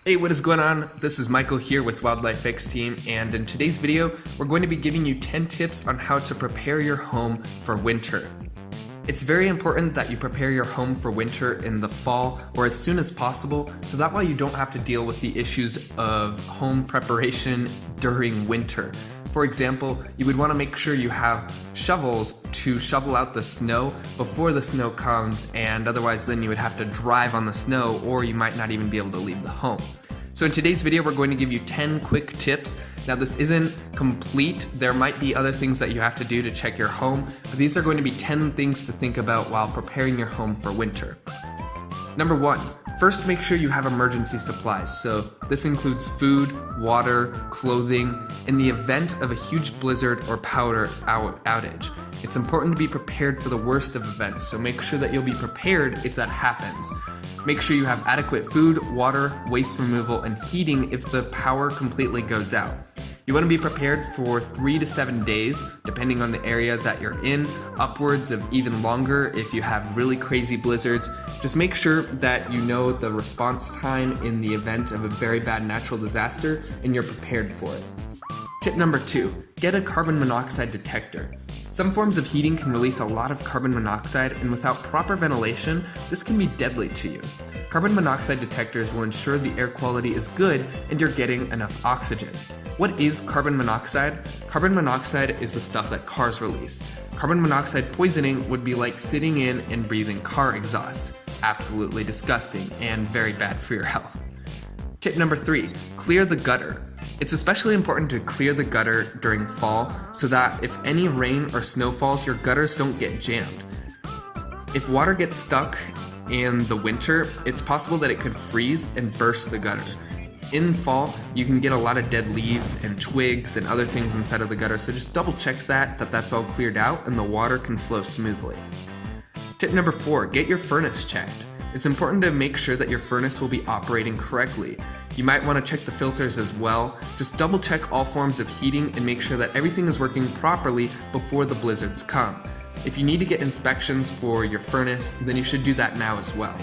Hey, what is going on? This is Michael here with Wildlife X Team, and in today's video, we're going to be giving you 10 tips on how to prepare your home for winter. It's very important that you prepare your home for winter in the fall or as soon as possible, so that way you don't have to deal with the issues of home preparation during winter. For example, you would want to make sure you have shovels to shovel out the snow before the snow comes, and otherwise then you would have to drive on the snow or you might not even be able to leave the home. So in today's video, we're going to give you 10 quick tips. Now this isn't complete. There might be other things that you have to do to check your home, but these are going to be 10 things to think about while preparing your home for winter. Number 1. First, make sure you have emergency supplies. So this includes food, water, clothing, in the event of a huge blizzard or power outage. It's important to be prepared for the worst of events, so make sure that you'll be prepared if that happens. Make sure you have adequate food, water, waste removal, and heating if the power completely goes out. You want to be prepared for 3 to 7 days, depending on the area that you're in, upwards of even longer if you have really crazy blizzards. Just make sure that you know the response time in the event of a very bad natural disaster and you're prepared for it. Tip number 2, get a carbon monoxide detector. Some forms of heating can release a lot of carbon monoxide, and without proper ventilation, this can be deadly to you. Carbon monoxide detectors will ensure the air quality is good and you're getting enough oxygen. What is carbon monoxide? Carbon monoxide is the stuff that cars release. Carbon monoxide poisoning would be like sitting in and breathing car exhaust. Absolutely disgusting and very bad for your health. Tip number 3, clear the gutter. It's especially important to clear the gutter during fall so that if any rain or snow falls, your gutters don't get jammed. If water gets stuck in the winter, it's possible that it could freeze and burst the gutter. In fall, you can get a lot of dead leaves and twigs and other things inside of the gutter, so just double check that's all cleared out and the water can flow smoothly. Tip number 4, get your furnace checked. It's important to make sure that your furnace will be operating correctly. You might want to check the filters as well. Just double check all forms of heating and make sure that everything is working properly before the blizzards come. If you need to get inspections for your furnace, then you should do that now as well.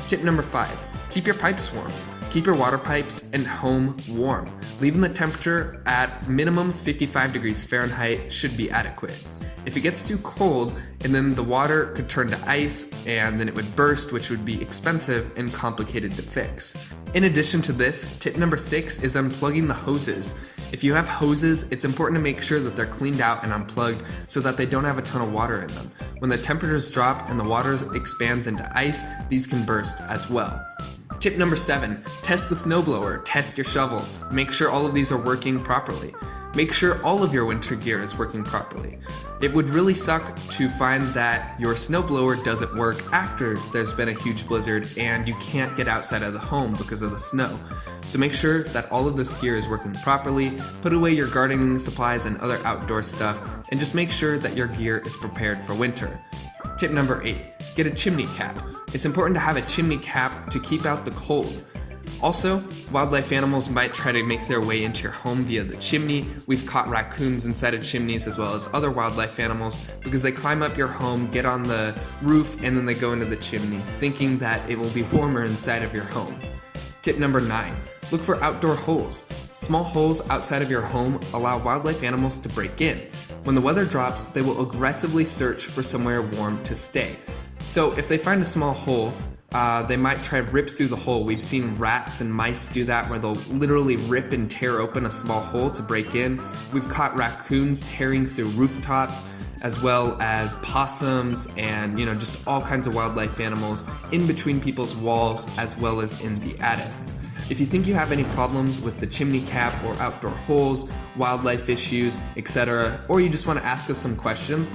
Tip number 5, keep your pipes warm. Keep your water pipes and home warm. Leaving the temperature at minimum 55 degrees Fahrenheit should be adequate. If it gets too cold, and then the water could turn to ice and then it would burst, which would be expensive and complicated to fix. In addition to this, tip number 6 is unplugging the hoses. If you have hoses, it's important to make sure that they're cleaned out and unplugged so that they don't have a ton of water in them. When the temperatures drop and the water expands into ice, these can burst as well. Tip number 7, test the snowblower, test your shovels. Make sure all of these are working properly. Make sure all of your winter gear is working properly. It would really suck to find that your snowblower doesn't work after there's been a huge blizzard and you can't get outside of the home because of the snow. So make sure that all of this gear is working properly, put away your gardening supplies and other outdoor stuff, and just make sure that your gear is prepared for winter. Tip number 8, get a chimney cap. It's important to have a chimney cap to keep out the cold. Also, wildlife animals might try to make their way into your home via the chimney. We've caught raccoons inside of chimneys as well as other wildlife animals because they climb up your home, get on the roof, and then they go into the chimney, thinking that it will be warmer inside of your home. Tip number 9, look for outdoor holes. Small holes outside of your home allow wildlife animals to break in. When the weather drops, they will aggressively search for somewhere warm to stay. So if they find a small hole, they might try to rip through the hole. We've seen rats and mice do that where they'll literally rip and tear open a small hole to break in. We've caught raccoons tearing through rooftops, as well as possums and just all kinds of wildlife animals in between people's walls as well as in the attic. If you think you have any problems with the chimney cap or outdoor holes, wildlife issues, etc., or you just want to ask us some questions,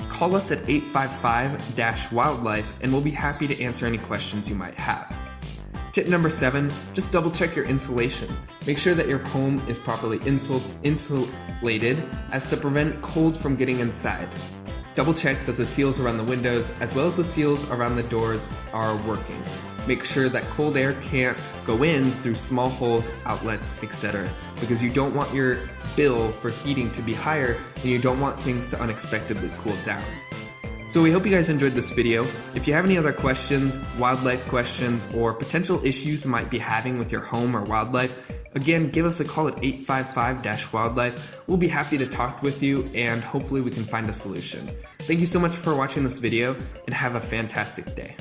call us at 855-WILDLIFE and we'll be happy to answer any questions you might have. Tip number 7, just double check your insulation. Make sure that your home is properly insulated as to prevent cold from getting inside. Double check that the seals around the windows as well as the seals around the doors are working. Make sure that cold air can't go in through small holes, outlets, etc. because you don't want your bill for heating to be higher and you don't want things to unexpectedly cool down. So we hope you guys enjoyed this video. If you have any other questions, wildlife questions, or potential issues you might be having with your home or wildlife, again, give us a call at 855-WILDLIFE. We'll be happy to talk with you and hopefully we can find a solution. Thank you so much for watching this video and have a fantastic day.